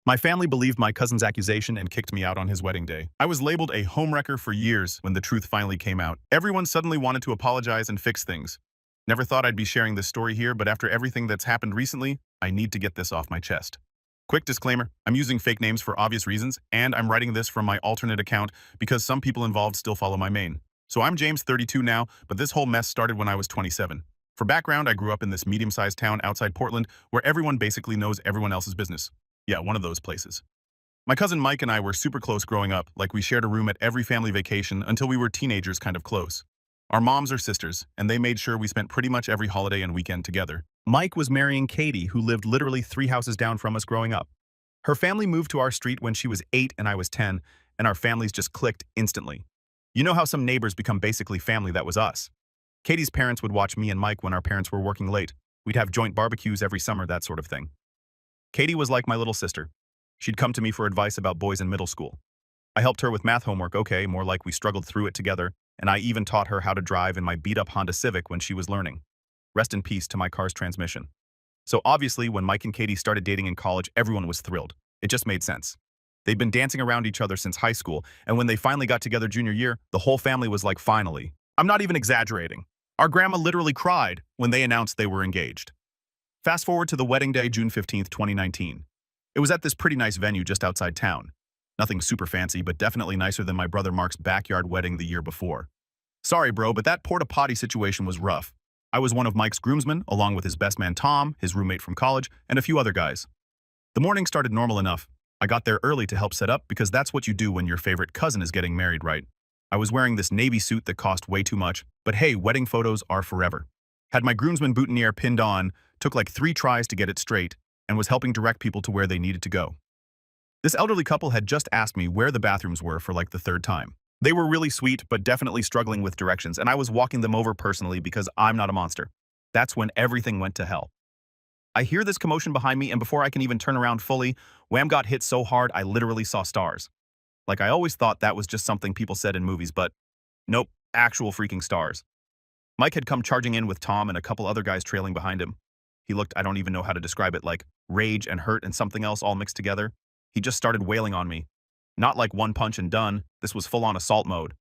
My family believed my cousin's accusation and kicked me out on his wedding day. I was labeled a homewrecker for years when the truth finally came out. Everyone suddenly wanted to apologize and fix things. Never thought I'd be sharing this story here, but after everything that's happened recently, I need to get this off my chest. Quick disclaimer, I'm using fake names for obvious reasons, and I'm writing this from my alternate account because some people involved still follow my main. So I'm James, 32 now, but this whole mess started when I was 27. For background, I grew up in this medium-sized town outside Portland where everyone basically knows everyone else's business. Yeah, one of those places. My cousin Mike and I were super close growing up, like we shared a room at every family vacation until we were teenagers kind of close. Our moms are sisters, and they made sure we spent pretty much every holiday and weekend together. Mike was marrying Katie, who lived literally 3 houses down from us growing up. Her family moved to our street when she was 8 and I was 10, and our families just clicked instantly. You know how some neighbors become basically family? That was us. Katie's parents would watch me and Mike when our parents were working late. We'd have joint barbecues every summer, that sort of thing. Katie was like my little sister. She'd come to me for advice about boys in middle school. I helped her with math homework, okay, more like we struggled through it together, and I even taught her how to drive in my beat-up Honda Civic when she was learning. Rest in peace to my car's transmission. So obviously, when Mike and Katie started dating in college, everyone was thrilled. It just made sense. They'd been dancing around each other since high school, and when they finally got together junior year, the whole family was like, finally. I'm not even exaggerating. Our grandma literally cried when they announced they were engaged. Fast forward to the wedding day, June 15th, 2019. It was at this pretty nice venue just outside town. Nothing super fancy, but definitely nicer than my brother Mark's backyard wedding the year before. Sorry, bro, but that porta-potty situation was rough. I was one of Mike's groomsmen, along with his best man Tom, his roommate from college, and a few other guys. The morning started normal enough. I got there early to help set up because that's what you do when your favorite cousin is getting married, right? I was wearing this navy suit that cost way too much, but hey, wedding photos are forever. Had my groomsman boutonniere pinned on, took like 3 tries to get it straight, and was helping direct people to where they needed to go. This elderly couple had just asked me where the bathrooms were for like the 3rd time. They were really sweet, but definitely struggling with directions, and I was walking them over personally because I'm not a monster. That's when everything went to hell. I hear this commotion behind me, and before I can even turn around fully, Wham got hit so hard I literally saw stars. Like, I always thought that was just something people said in movies, but nope, actual freaking stars. Mike had come charging in with Tom and a couple other guys trailing behind him. He looked, I don't even know how to describe it, like rage and hurt and something else all mixed together. He just started wailing on me. Not like one punch and done, this was full-on assault mode.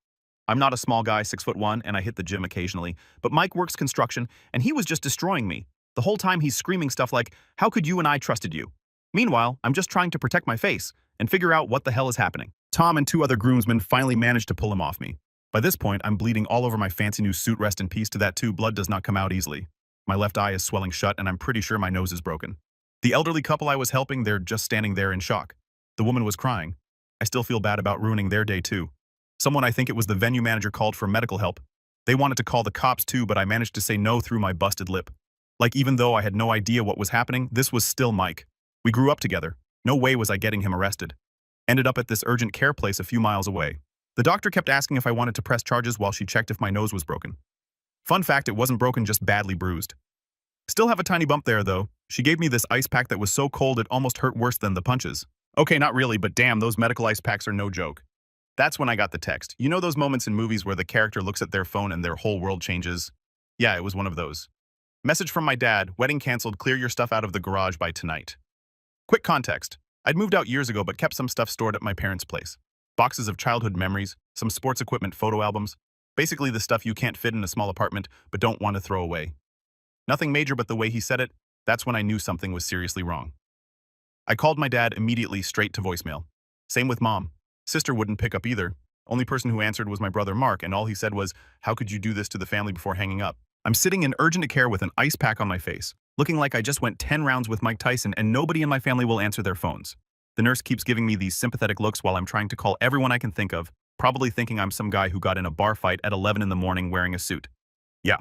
I'm not a small guy, 6'1", and I hit the gym occasionally, but Mike works construction, and he was just destroying me. The whole time he's screaming stuff like, "How could you and I trusted you?" Meanwhile, I'm just trying to protect my face and figure out what the hell is happening. Tom and 2 other groomsmen finally managed to pull him off me. By this point, I'm bleeding all over my fancy new suit, rest in peace to that too, blood does not come out easily. My left eye is swelling shut and I'm pretty sure my nose is broken. The elderly couple I was helping, they're just standing there in shock. The woman was crying. I still feel bad about ruining their day too. Someone, I think it was the venue manager, called for medical help. They wanted to call the cops too, but I managed to say no through my busted lip. Like, even though I had no idea what was happening, this was still Mike. We grew up together. No way was I getting him arrested. Ended up at this urgent care place a few miles away. The doctor kept asking if I wanted to press charges while she checked if my nose was broken. Fun fact, it wasn't broken, just badly bruised. Still have a tiny bump there though. She gave me this ice pack that was so cold it almost hurt worse than the punches. Okay, not really, but damn, those medical ice packs are no joke. That's when I got the text. You know those moments in movies where the character looks at their phone and their whole world changes? Yeah, it was one of those. Message from my dad, wedding canceled, clear your stuff out of the garage by tonight. Quick context. I'd moved out years ago but kept some stuff stored at my parents' place. Boxes of childhood memories, some sports equipment photo albums, basically the stuff you can't fit in a small apartment but don't want to throw away. Nothing major, but the way he said it, that's when I knew something was seriously wrong. I called my dad immediately, straight to voicemail. Same with mom. Sister wouldn't pick up either. Only person who answered was my brother Mark, and all he said was, "How could you do this to the family?" before hanging up. I'm sitting in urgent care with an ice pack on my face, looking like I just went 10 rounds with Mike Tyson, and nobody in my family will answer their phones. The nurse keeps giving me these sympathetic looks while I'm trying to call everyone I can think of, probably thinking I'm some guy who got in a bar fight at 11 in the morning wearing a suit. Yeah,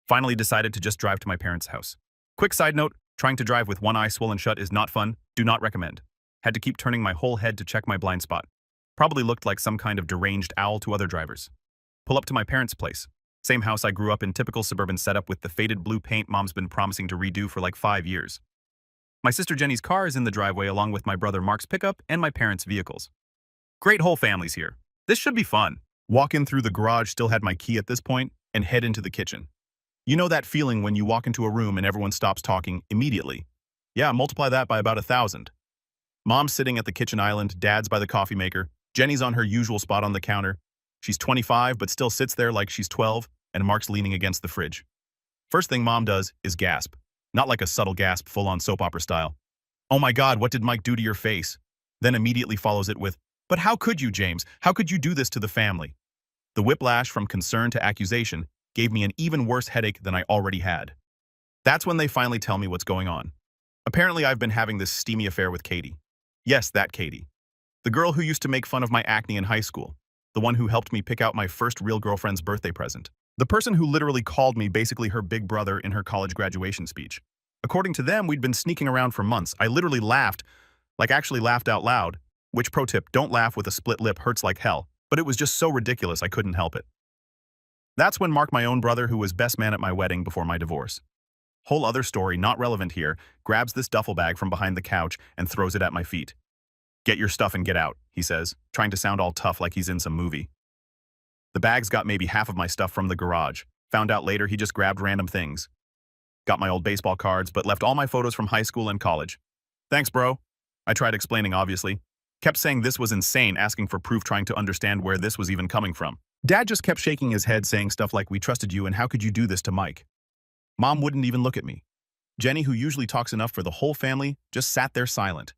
finally decided to just drive to my parents' house. Quick side note, trying to drive with one eye swollen shut is not fun, do not recommend. Had to keep turning my whole head to check my blind spot. Probably looked like some kind of deranged owl to other drivers. Pull up to my parents' place. Same house I grew up in, typical suburban setup with the faded blue paint mom's been promising to redo for like 5 years. My sister Jenny's car is in the driveway along with my brother Mark's pickup and my parents' vehicles. Great whole families here. This should be fun. Walk in through the garage, still had my key at this point, and head into the kitchen. You know that feeling when you walk into a room and everyone stops talking immediately? Yeah, multiply that by about 1,000. Mom's sitting at the kitchen island, Dad's by the coffee maker, Jenny's on her usual spot on the counter. She's 25 but still sits there like she's 12, and Mark's leaning against the fridge. First thing Mom does is gasp. Not like a subtle gasp full-on soap opera style. "Oh my God, what did Mike do to your face?" Then immediately follows it with, "But how could you, James? How could you do this to the family?" The whiplash from concern to accusation gave me an even worse headache than I already had. That's when they finally tell me what's going on. Apparently I've been having this steamy affair with Katie. Yes, that Katie. The girl who used to make fun of my acne in high school. The one who helped me pick out my first real girlfriend's birthday present. The person who literally called me basically her big brother in her college graduation speech. According to them, we'd been sneaking around for months. I literally laughed, like actually laughed out loud. Which, pro tip, don't laugh with a split lip, hurts like hell. But it was just so ridiculous I couldn't help it. That's when Mark, my own brother who was best man at my wedding before my divorce. Whole other story, not relevant here, grabs this duffel bag from behind the couch and throws it at my feet. "Get your stuff and get out," he says, trying to sound all tough like he's in some movie. The bag's got maybe half of my stuff from the garage. Found out later he just grabbed random things. Got my old baseball cards, but left all my photos from high school and college. "Thanks, bro." I tried explaining, obviously. Kept saying this was insane, asking for proof, trying to understand where this was even coming from. Dad just kept shaking his head, saying stuff like, "We trusted you and how could you do this to Mike?" Mom wouldn't even look at me. Jenny, who usually talks enough for the whole family, just sat there silent.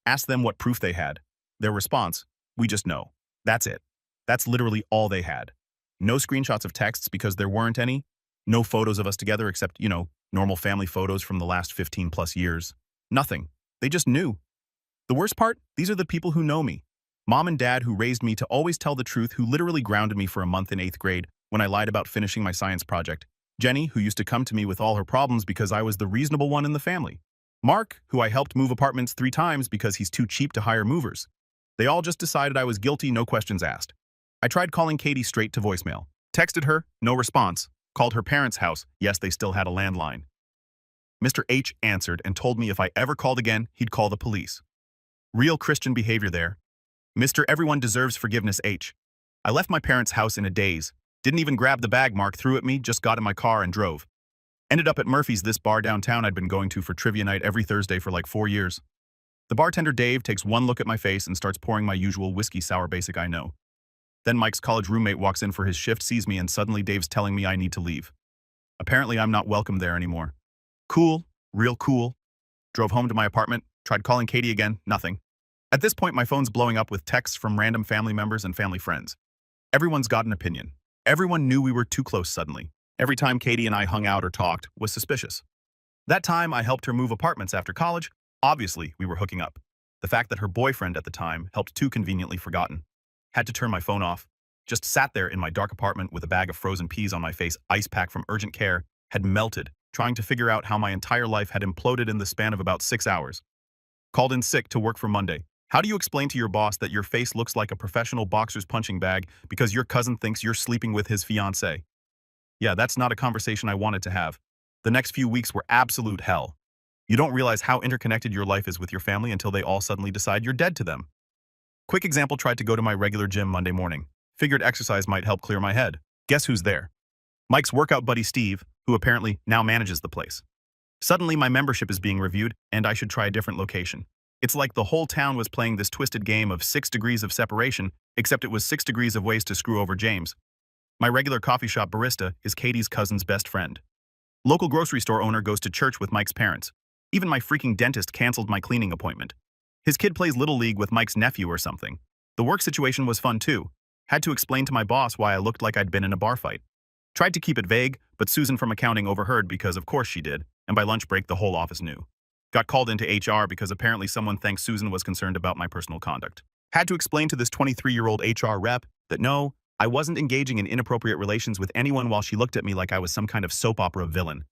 Asked them what proof they had. Their response, "We just know." That's it. That's literally all they had. No screenshots of texts because there weren't any. No photos of us together except, normal family photos from the last 15 plus years. Nothing. They just knew. The worst part, these are the people who know me. Mom and Dad who raised me to always tell the truth, who literally grounded me for a month in 8th grade when I lied about finishing my science project. Jenny, who used to come to me with all her problems because I was the reasonable one in the family. Mark, who I helped move apartments 3 times because he's too cheap to hire movers. They all just decided I was guilty, no questions asked. I tried calling Katie straight to voicemail. Texted her, no response. Called her parents' house, yes, they still had a landline. Mr. H answered and told me if I ever called again, he'd call the police. Real Christian behavior there. Mr. Everyone deserves forgiveness H. I left my parents' house in a daze. Didn't even grab the bag Mark threw at me, just got in my car and drove. Ended up at Murphy's, this bar downtown I'd been going to for trivia night every Thursday for like 4 years. The bartender Dave takes one look at my face and starts pouring my usual whiskey sour basic I know. Then Mike's college roommate walks in for his shift, sees me, and suddenly Dave's telling me I need to leave. Apparently I'm not welcome there anymore. Cool, real cool. Drove home to my apartment, tried calling Katie again, nothing. At this point my phone's blowing up with texts from random family members and family friends. Everyone's got an opinion. Everyone knew we were too close suddenly. Every time Katie and I hung out or talked was suspicious. That time I helped her move apartments after college, obviously we were hooking up. The fact that her boyfriend at the time helped too conveniently forgotten. Had to turn my phone off. Just sat there in my dark apartment with a bag of frozen peas on my face, ice pack from urgent care, had melted, trying to figure out how my entire life had imploded in the span of about 6 hours. Called in sick to work for Monday. How do you explain to your boss that your face looks like a professional boxer's punching bag because your cousin thinks you're sleeping with his fiancée? Yeah, that's not a conversation I wanted to have. The next few weeks were absolute hell. You don't realize how interconnected your life is with your family until they all suddenly decide you're dead to them. Quick example, tried to go to my regular gym Monday morning. Figured exercise might help clear my head. Guess who's there? Mike's workout buddy Steve, who apparently now manages the place. Suddenly my membership is being reviewed and I should try a different location. It's like the whole town was playing this twisted game of 6 degrees of separation, except it was 6 degrees of ways to screw over James. My regular coffee shop barista is Katie's cousin's best friend. Local grocery store owner goes to church with Mike's parents. Even my freaking dentist canceled my cleaning appointment. His kid plays Little League with Mike's nephew or something. The work situation was fun too. Had to explain to my boss why I looked like I'd been in a bar fight. Tried to keep it vague, but Susan from accounting overheard because of course she did, and by lunch break the whole office knew. Got called into HR because apparently someone thinks Susan was concerned about my personal conduct. Had to explain to this 23-year-old HR rep that no, I wasn't engaging in inappropriate relations with anyone while she looked at me like I was some kind of soap opera villain.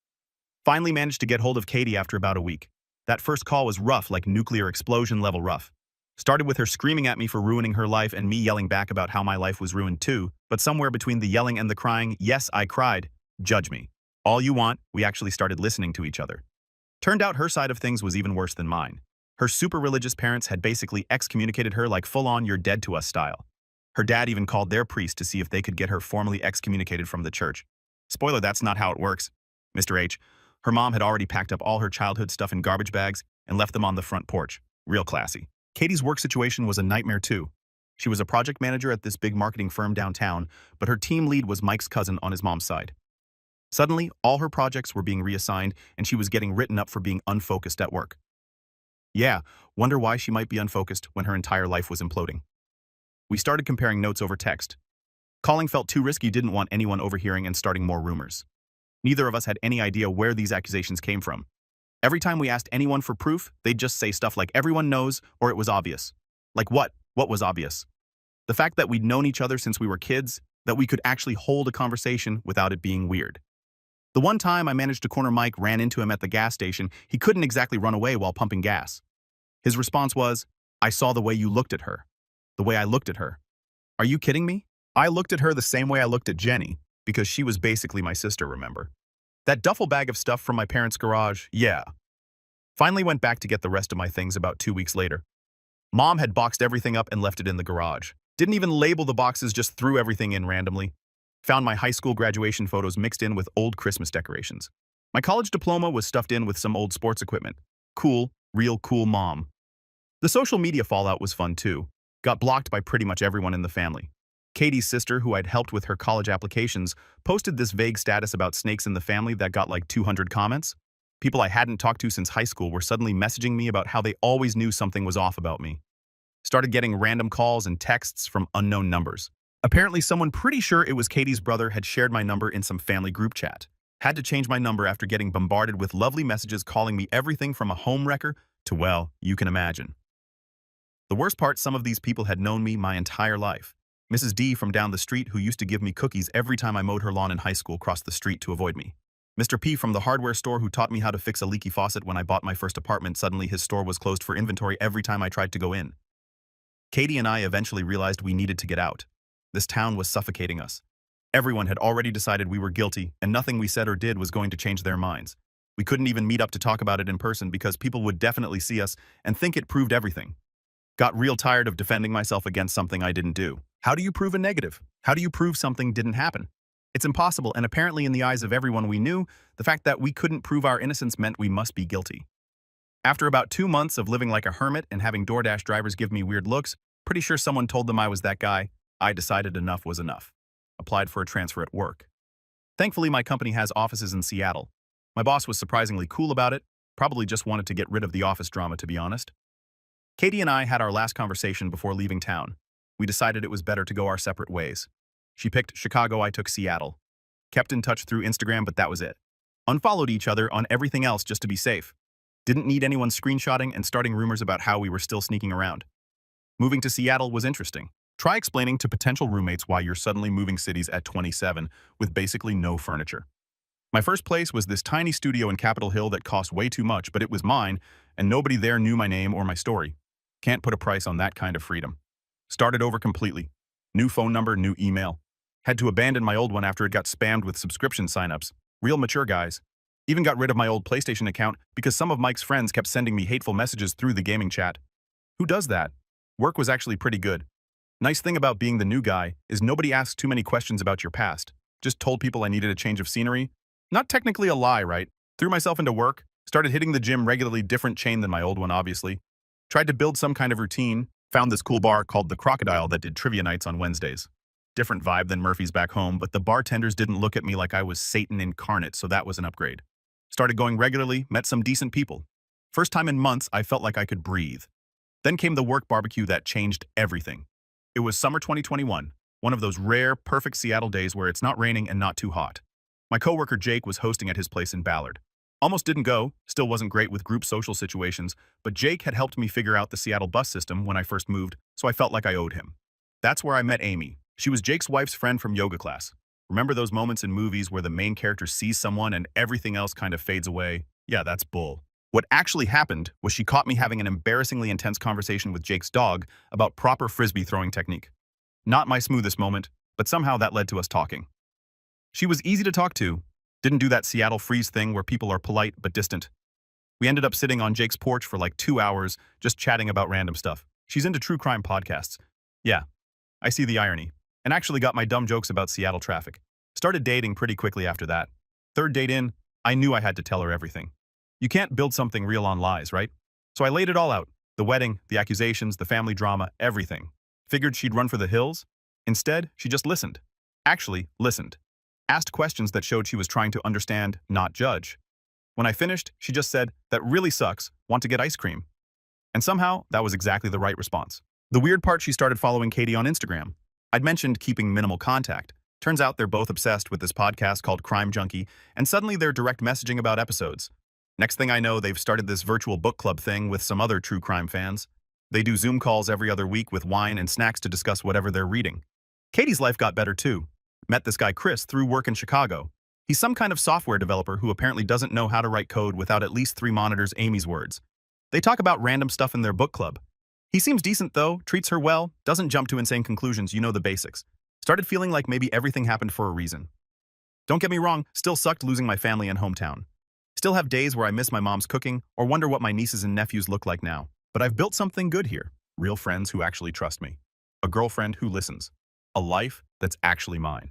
Finally managed to get hold of Katie after about a week. That first call was rough, like nuclear explosion level rough. Started with her screaming at me for ruining her life and me yelling back about how my life was ruined too, but somewhere between the yelling and the crying, yes, I cried, judge me. All you want, we actually started listening to each other. Turned out her side of things was even worse than mine. Her super religious parents had basically excommunicated her like full-on you're dead to us style. Her dad even called their priest to see if they could get her formally excommunicated from the church. Spoiler, that's not how it works. Mr. H, her mom had already packed up all her childhood stuff in garbage bags and left them on the front porch. Real classy. Katie's work situation was a nightmare too. She was a project manager at this big marketing firm downtown, but her team lead was Mike's cousin on his mom's side. Suddenly, all her projects were being reassigned, and she was getting written up for being unfocused at work. Yeah, wonder why she might be unfocused when her entire life was imploding. We started comparing notes over text. Calling felt too risky, didn't want anyone overhearing and starting more rumors. Neither of us had any idea where these accusations came from. Every time we asked anyone for proof, they'd just say stuff like everyone knows or it was obvious. Like what? What was obvious? The fact that we'd known each other since we were kids, that we could actually hold a conversation without it being weird. The one time I managed to corner Mike, ran into him at the gas station, he couldn't exactly run away while pumping gas. His response was, "I saw the way you looked at her." The way I looked at her. Are you kidding me? I looked at her the same way I looked at Jenny, because she was basically my sister, remember? That duffel bag of stuff from my parents' garage, yeah. Finally went back to get the rest of my things about 2 weeks later. Mom had boxed everything up and left it in the garage. Didn't even label the boxes, just threw everything in randomly. Found my high school graduation photos mixed in with old Christmas decorations. My college diploma was stuffed in with some old sports equipment. Cool, real cool mom. The social media fallout was fun too. Got blocked by pretty much everyone in the family. Katie's sister, who I'd helped with her college applications, posted this vague status about snakes in the family that got like 200 comments. People I hadn't talked to since high school were suddenly messaging me about how they always knew something was off about me. Started getting random calls and texts from unknown numbers. Apparently someone pretty sure it was Katie's brother had shared my number in some family group chat. Had to change my number after getting bombarded with lovely messages calling me everything from a home wrecker to, well, you can imagine. The worst part, some of these people had known me my entire life. Mrs. D from down the street, who used to give me cookies every time I mowed her lawn in high school, crossed the street to avoid me. Mr. P from the hardware store, who taught me how to fix a leaky faucet when I bought my first apartment, suddenly his store was closed for inventory every time I tried to go in. Katie and I eventually realized we needed to get out. This town was suffocating us. Everyone had already decided we were guilty, and nothing we said or did was going to change their minds. We couldn't even meet up to talk about it in person because people would definitely see us and think it proved everything. Got real tired of defending myself against something I didn't do. How do you prove a negative? How do you prove something didn't happen? It's impossible, and apparently in the eyes of everyone we knew, the fact that we couldn't prove our innocence meant we must be guilty. After about 2 months of living like a hermit and having DoorDash drivers give me weird looks, pretty sure someone told them I was that guy, I decided enough was enough. Applied for a transfer at work. Thankfully, my company has offices in Seattle. My boss was surprisingly cool about it, probably just wanted to get rid of the office drama, to be honest. Katie and I had our last conversation before leaving town. We decided it was better to go our separate ways. She picked Chicago, I took Seattle. Kept in touch through Instagram, but that was it. Unfollowed each other on everything else just to be safe. Didn't need anyone screenshotting and starting rumors about how we were still sneaking around. Moving to Seattle was interesting. Try explaining to potential roommates why you're suddenly moving cities at 27 with basically no furniture. My first place was this tiny studio in Capitol Hill that cost way too much, but it was mine, and nobody there knew my name or my story. Can't put a price on that kind of freedom. Started over completely. New phone number, new email. Had to abandon my old one after it got spammed with subscription signups. Real mature guys. Even got rid of my old PlayStation account because some of Mike's friends kept sending me hateful messages through the gaming chat. Who does that? Work was actually pretty good. Nice thing about being the new guy is nobody asks too many questions about your past. Just told people I needed a change of scenery. Not technically a lie, right? Threw myself into work, started hitting the gym regularly, different chain than my old one, obviously. Tried to build some kind of routine, found this cool bar called The Crocodile that did trivia nights on Wednesdays. Different vibe than Murphy's back home, but the bartenders didn't look at me like I was Satan incarnate, so that was an upgrade. Started going regularly, met some decent people. First time in months, I felt like I could breathe. Then came the work barbecue that changed everything. It was summer 2021, one of those rare, perfect Seattle days where it's not raining and not too hot. My coworker Jake was hosting at his place in Ballard. Almost didn't go, still wasn't great with group social situations, but Jake had helped me figure out the Seattle bus system when I first moved, so I felt like I owed him. That's where I met Amy. She was Jake's wife's friend from yoga class. Remember those moments in movies where the main character sees someone and everything else kind of fades away? Yeah, that's bull. What actually happened was she caught me having an embarrassingly intense conversation with Jake's dog about proper frisbee throwing technique. Not my smoothest moment, but somehow that led to us talking. She was easy to talk to. Didn't do that Seattle freeze thing where people are polite but distant. We ended up sitting on Jake's porch for like 2 hours, just chatting about random stuff. She's into true crime podcasts. Yeah, I see the irony. And actually got my dumb jokes about Seattle traffic. Started dating pretty quickly after that. Third date in, I knew I had to tell her everything. You can't build something real on lies, right? So I laid it all out. The wedding, the accusations, the family drama, everything. Figured she'd run for the hills? Instead, she just listened. Actually, listened. Asked questions that showed she was trying to understand, not judge. When I finished, she just said, "That really sucks. Want to get ice cream?" And somehow, that was exactly the right response. The weird part, she started following Katie on Instagram. I'd mentioned keeping minimal contact. Turns out they're both obsessed with this podcast called Crime Junkie, and suddenly they're direct messaging about episodes. Next thing I know, they've started this virtual book club thing with some other true crime fans. They do Zoom calls every other week with wine and snacks to discuss whatever they're reading. Katie's life got better too. Met this guy Chris through work in Chicago. He's some kind of software developer who apparently doesn't know how to write code without at least 3 monitors Amy's words. They talk about random stuff in their book club. He seems decent though, treats her well, doesn't jump to insane conclusions, you know the basics. Started feeling like maybe everything happened for a reason. Don't get me wrong, still sucked losing my family and hometown. Still have days where I miss my mom's cooking or wonder what my nieces and nephews look like now. But I've built something good here. Real friends who actually trust me. A girlfriend who listens. A life that's actually mine.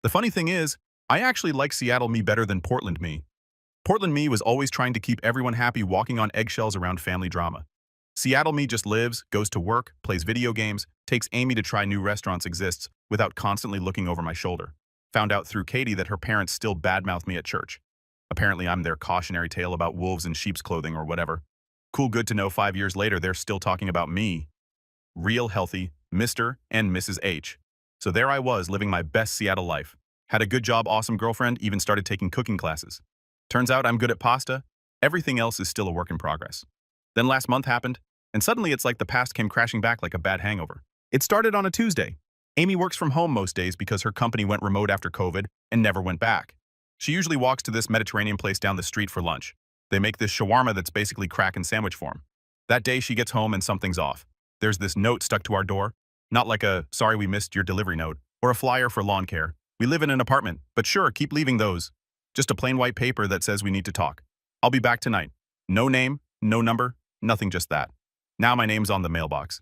The funny thing is, I actually like Seattle me better than Portland me. Portland me was always trying to keep everyone happy walking on eggshells around family drama. Seattle me just lives, goes to work, plays video games, takes Amy to try new restaurants exists without constantly looking over my shoulder. Found out through Katie that her parents still badmouth me at church. Apparently I'm their cautionary tale about wolves in sheep's clothing or whatever. Cool good to know 5 years later they're still talking about me. Real healthy, Mr. and Mrs. H. So there I was living my best Seattle life. Had a good job, awesome girlfriend, even started taking cooking classes. Turns out I'm good at pasta. Everything else is still a work in progress. Then last month happened, and suddenly it's like the past came crashing back like a bad hangover. It started on a Tuesday. Amy works from home most days because her company went remote after COVID and never went back. She usually walks to this Mediterranean place down the street for lunch. They make this shawarma that's basically crack in sandwich form. That day she gets home and something's off. There's this note stuck to our door. Not like a "sorry we missed your delivery" note, or a flyer for lawn care. We live in an apartment, but sure, keep leaving those. Just a plain white paper that says we need to talk. I'll be back tonight. No name, no number, nothing, just that. Now my name's on the mailbox.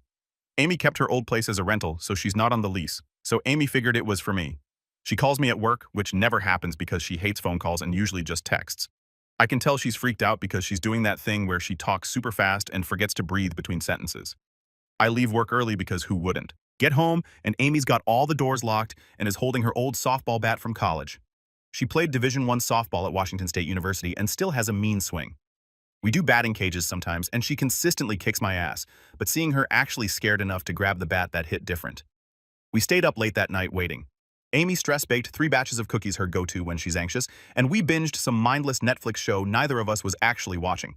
Amy kept her old place as a rental, so she's not on the lease. So Amy figured it was for me. She calls me at work, which never happens because she hates phone calls and usually just texts. I can tell she's freaked out because she's doing that thing where she talks super fast and forgets to breathe between sentences. I leave work early because who wouldn't? Get home, and Amy's got all the doors locked and is holding her old softball bat from college. She played Division I softball at Washington State University and still has a mean swing. We do batting cages sometimes, and she consistently kicks my ass, but seeing her actually scared enough to grab the bat that hit different. We stayed up late that night waiting. Amy stress-baked 3 batches of cookies, her go-to when she's anxious, and we binged some mindless Netflix show neither of us was actually watching.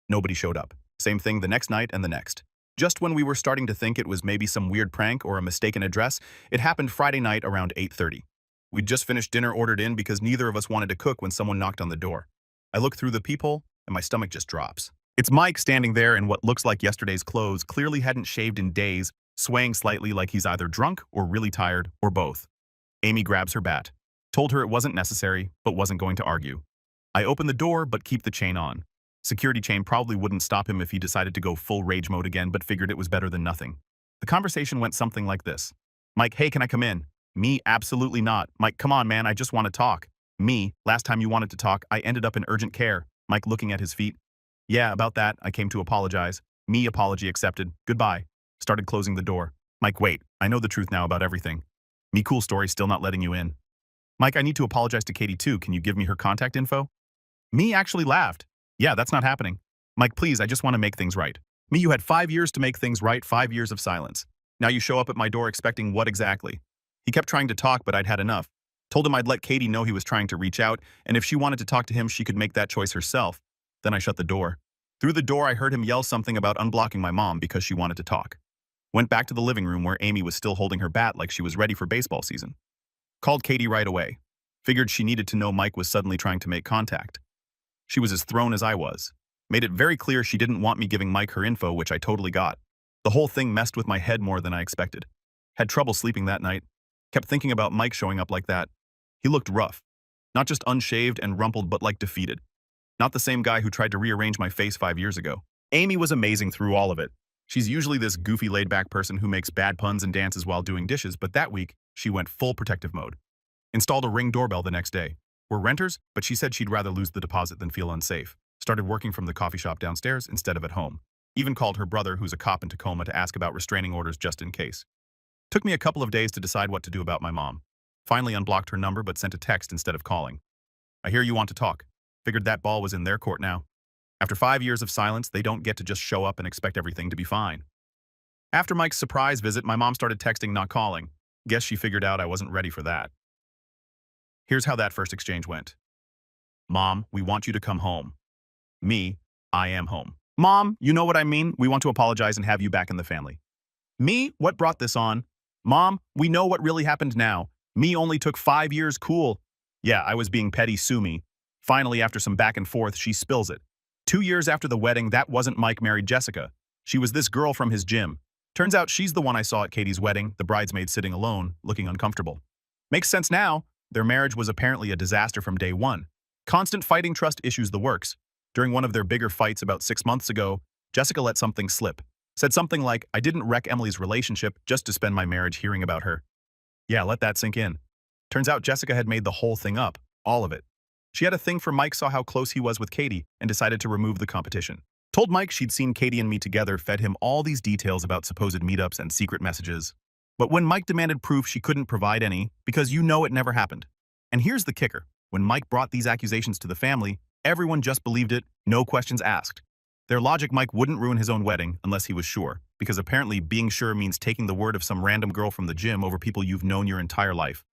Nobody showed up. Same thing the next night and the next. Just when we were starting to think it was maybe some weird prank or a mistaken address, it happened Friday night around 8:30. We'd just finished dinner ordered in because neither of us wanted to cook when someone knocked on the door. I look through the peephole, and my stomach just drops. It's Mike standing there in what looks like yesterday's clothes, clearly hadn't shaved in days, swaying slightly like he's either drunk or really tired, or both. Amy grabs her bat. Told her it wasn't necessary, but wasn't going to argue. I open the door, but keep the chain on. Security chain probably wouldn't stop him if he decided to go full rage mode again, but figured it was better than nothing. The conversation went something like this. Mike, hey, can I come in? Me, absolutely not. Mike, come on, man, I just want to talk. Me, last time you wanted to talk, I ended up in urgent care. Mike looking at his feet. Yeah, about that, I came to apologize. Me, apology accepted. Goodbye. Started closing the door. Mike, wait, I know the truth now about everything. Me, cool story, still not letting you in. Mike, I need to apologize to Katie too. Can you give me her contact info? Me actually laughed. Yeah, that's not happening. Mike, please, I just want to make things right. Me, you had 5 years to make things right, 5 years of silence. Now you show up at my door expecting what exactly? He kept trying to talk, but I'd had enough. Told him I'd let Katie know he was trying to reach out, and if she wanted to talk to him, she could make that choice herself. Then I shut the door. Through the door, I heard him yell something about unblocking my mom because she wanted to talk. Went back to the living room where Amy was still holding her bat like she was ready for baseball season. Called Katie right away. Figured she needed to know Mike was suddenly trying to make contact. She was as thrown as I was. Made it very clear she didn't want me giving Mike her info, which I totally got. The whole thing messed with my head more than I expected. Had trouble sleeping that night. Kept thinking about Mike showing up like that. He looked rough. Not just unshaved and rumpled, but like defeated. Not the same guy who tried to rearrange my face 5 years ago. Amy was amazing through all of it. She's usually this goofy laid-back person who makes bad puns and dances while doing dishes, but that week, she went full protective mode. Installed a Ring doorbell the next day. We're renters, but she said she'd rather lose the deposit than feel unsafe. Started working from the coffee shop downstairs instead of at home. Even called her brother, who's a cop in Tacoma, to ask about restraining orders just in case. Took me a couple of days to decide what to do about my mom. Finally unblocked her number but sent a text instead of calling. I hear you want to talk. Figured that ball was in their court now. After 5 years of silence, they don't get to just show up and expect everything to be fine. After Mike's surprise visit, my mom started texting, not calling. Guess she figured out I wasn't ready for that. Here's how that first exchange went. Mom, we want you to come home. Me, I am home. Mom, you know what I mean? We want to apologize and have you back in the family. Me, what brought this on? Mom, we know what really happened now. Me only took 5 years, cool. Yeah, I was being petty, sue me. Finally, after some back and forth, she spills it. 2 years after the wedding, that wasn't Mike married Jessica. She was this girl from his gym. Turns out she's the one I saw at Katie's wedding, the bridesmaid sitting alone, looking uncomfortable. Makes sense now. Their marriage was apparently a disaster from day one. Constant fighting, trust issues, the works. During one of their bigger fights about 6 months ago, Jessica let something slip. Said something like, I didn't wreck Emily's relationship just to spend my marriage hearing about her. Yeah, let that sink in. Turns out Jessica had made the whole thing up, all of it. She had a thing for Mike, saw how close he was with Katie, and decided to remove the competition. Told Mike she'd seen Katie and me together, fed him all these details about supposed meetups and secret messages. But when Mike demanded proof, she couldn't provide any, because you know it never happened. And here's the kicker. When Mike brought these accusations to the family, everyone just believed it, no questions asked. Their logic, Mike wouldn't ruin his own wedding unless he was sure, because apparently being sure means taking the word of some random girl from the gym over people you've known your entire life.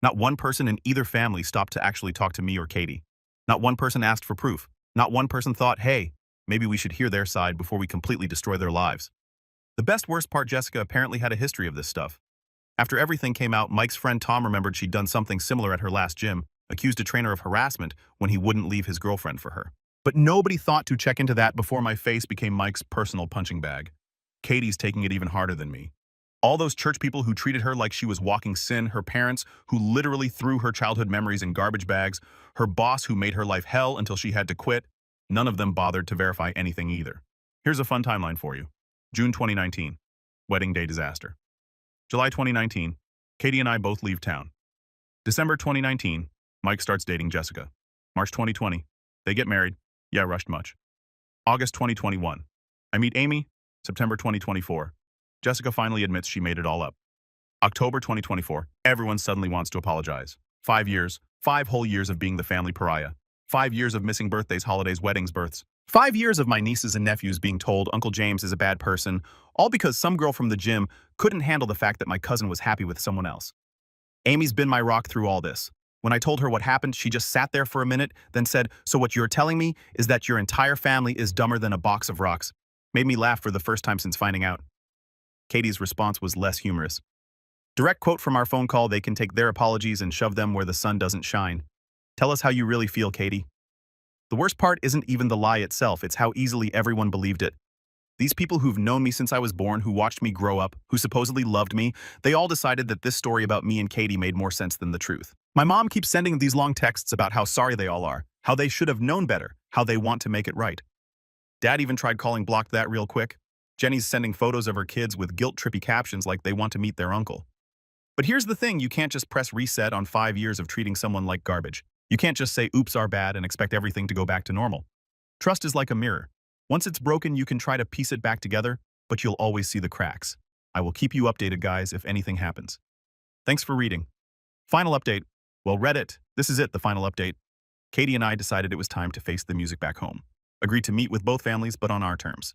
Not one person in either family stopped to actually talk to me or Katie. Not one person asked for proof. Not one person thought, hey, maybe we should hear their side before we completely destroy their lives. The worst part, Jessica apparently had a history of this stuff. After everything came out, Mike's friend Tom remembered she'd done something similar at her last gym, accused a trainer of harassment when he wouldn't leave his girlfriend for her. But nobody thought to check into that before my face became Mike's personal punching bag. Katie's taking it even harder than me. All those church people who treated her like she was walking sin, her parents who literally threw her childhood memories in garbage bags, her boss who made her life hell until she had to quit, none of them bothered to verify anything either. Here's a fun timeline for you. June 2019, wedding day disaster. July 2019, Katie and I both leave town. December 2019, Mike starts dating Jessica. March 2020, they get married. Yeah, rushed much. August 2021, I meet Amy. September 2024, Jessica finally admits she made it all up. October 2024, everyone suddenly wants to apologize. 5 years, 5 whole years of being the family pariah. 5 years of missing birthdays, holidays, weddings, births. 5 years of my nieces and nephews being told Uncle James is a bad person, all because some girl from the gym couldn't handle the fact that my cousin was happy with someone else. Amy's been my rock through all this. When I told her what happened, she just sat there for a minute, then said, so what you're telling me is that your entire family is dumber than a box of rocks. Made me laugh for the first time since finding out. Katie's response was less humorous. Direct quote from our phone call, they can take their apologies and shove them where the sun doesn't shine. Tell us how you really feel, Katie. The worst part isn't even the lie itself, it's how easily everyone believed it. These people who've known me since I was born, who watched me grow up, who supposedly loved me, they all decided that this story about me and Katie made more sense than the truth. My mom keeps sending these long texts about how sorry they all are, how they should have known better, how they want to make it right. Dad even tried calling, blocked that real quick. Jenny's sending photos of her kids with guilt-trippy captions like they want to meet their uncle. But here's the thing, you can't just press reset on 5 years of treating someone like garbage. You can't just say, oops, our bad, and expect everything to go back to normal. Trust is like a mirror. Once it's broken, you can try to piece it back together, but you'll always see the cracks. I will keep you updated, guys, if anything happens. Thanks for reading. Final update. Well, Reddit, this is it, the final update. Katie and I decided it was time to face the music back home. Agreed to meet with both families, but on our terms.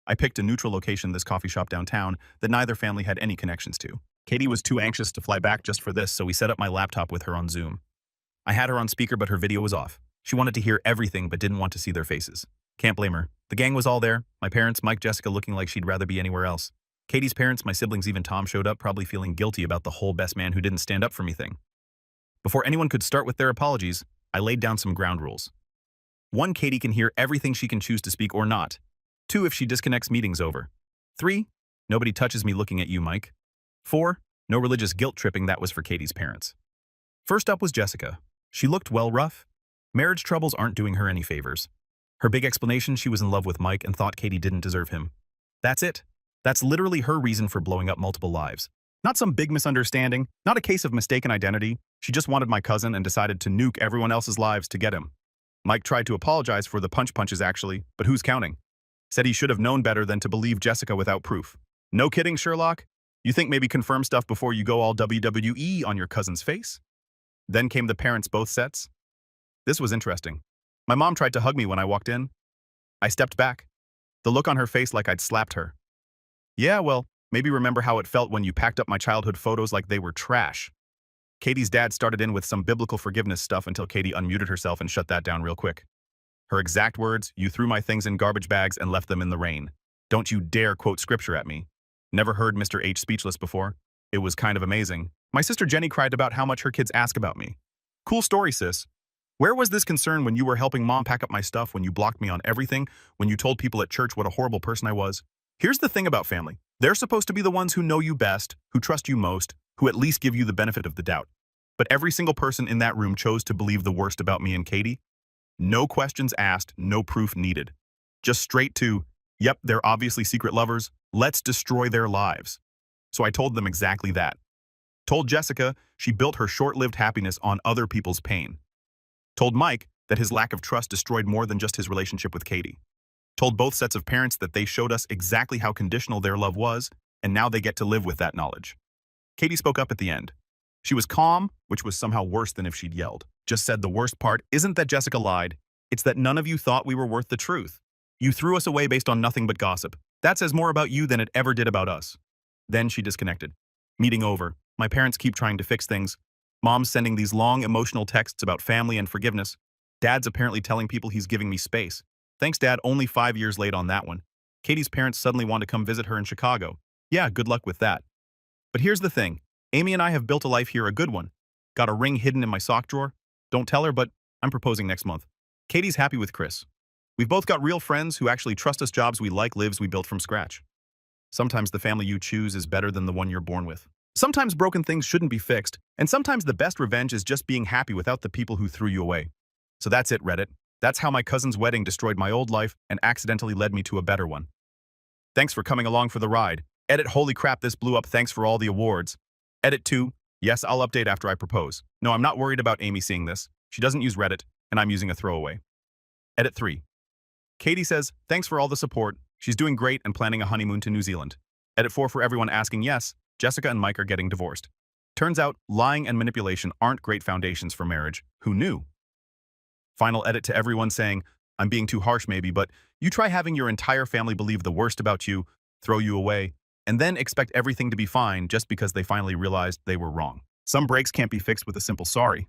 I picked a neutral location, this coffee shop downtown, that neither family had any connections to. Katie was too anxious to fly back just for this, so we set up my laptop with her on Zoom. I had her on speaker, but her video was off. She wanted to hear everything, but didn't want to see their faces. Can't blame her. The gang was all there. My parents, Mike, Jessica, looking like she'd rather be anywhere else. Katie's parents, my siblings, even Tom showed up, probably feeling guilty about the whole best man who didn't stand up for me thing. Before anyone could start with their apologies, I laid down some ground rules. 1, Katie can hear everything she can choose to speak or not. 2, if she disconnects, meeting's over. 3, nobody touches me looking at you, Mike. 4, no religious guilt tripping, that was for Katie's parents. First up was Jessica. She looked well rough. Marriage troubles aren't doing her any favors. Her big explanation, she was in love with Mike and thought Katie didn't deserve him. That's it. That's literally her reason for blowing up multiple lives. Not some big misunderstanding, not a case of mistaken identity. She just wanted my cousin and decided to nuke everyone else's lives to get him. Mike tried to apologize for the punches actually, but who's counting? Said he should have known better than to believe Jessica without proof. No kidding, Sherlock? You think maybe confirm stuff before you go all WWE on your cousin's face? Then came the parents both sets. This was interesting. My mom tried to hug me when I walked in. I stepped back, the look on her face like I'd slapped her. Yeah, well, maybe remember how it felt when you packed up my childhood photos like they were trash. Katie's dad started in with some biblical forgiveness stuff until Katie unmuted herself and shut that down real quick. Her exact words, "You threw my things in garbage bags and left them in the rain. Don't you dare quote scripture at me." Never heard Mr. H speechless before. It was kind of amazing. My sister Jenny cried about how much her kids ask about me. Cool story, sis. Where was this concern when you were helping mom pack up my stuff, when you blocked me on everything, when you told people at church what a horrible person I was? Here's the thing about family. They're supposed to be the ones who know you best, who trust you most, who at least give you the benefit of the doubt. But every single person in that room chose to believe the worst about me and Katie. No questions asked, no proof needed. Just straight to, yep, they're obviously secret lovers, let's destroy their lives. So I told them exactly that. Told Jessica she built her short-lived happiness on other people's pain. Told Mike that his lack of trust destroyed more than just his relationship with Katie. Told both sets of parents that they showed us exactly how conditional their love was, and now they get to live with that knowledge. Katie spoke up at the end. She was calm, which was somehow worse than if she'd yelled. Just said the worst part isn't that Jessica lied, it's that none of you thought we were worth the truth. You threw us away based on nothing but gossip. That says more about you than it ever did about us. Then she disconnected. Meeting over. My parents keep trying to fix things. Mom's sending these long emotional texts about family and forgiveness. Dad's apparently telling people he's giving me space. Thanks, Dad, only 5 years late on that one. Katie's parents suddenly want to come visit her in Chicago. Yeah, good luck with that. But here's the thing. Amy and I have built a life here, a good one. Got a ring hidden in my sock drawer. Don't tell her, but I'm proposing next month. Katie's happy with Chris. We've both got real friends who actually trust us, jobs we like, lives we built from scratch. Sometimes the family you choose is better than the one you're born with. Sometimes broken things shouldn't be fixed, and sometimes the best revenge is just being happy without the people who threw you away. So that's it, Reddit. That's how my cousin's wedding destroyed my old life and accidentally led me to a better one. Thanks for coming along for the ride. Edit, holy crap, this blew up, thanks for all the awards. Edit 2, yes, I'll update after I propose. No, I'm not worried about Amy seeing this. She doesn't use Reddit, and I'm using a throwaway. Edit 3. Katie says, thanks for all the support. She's doing great and planning a honeymoon to New Zealand. Edit 4 for everyone asking, yes, Jessica and Mike are getting divorced. Turns out, lying and manipulation aren't great foundations for marriage. Who knew? Final edit to everyone saying, I'm being too harsh maybe, but you try having your entire family believe the worst about you, throw you away, and then expect everything to be fine just because they finally realized they were wrong. Some breaks can't be fixed with a simple sorry.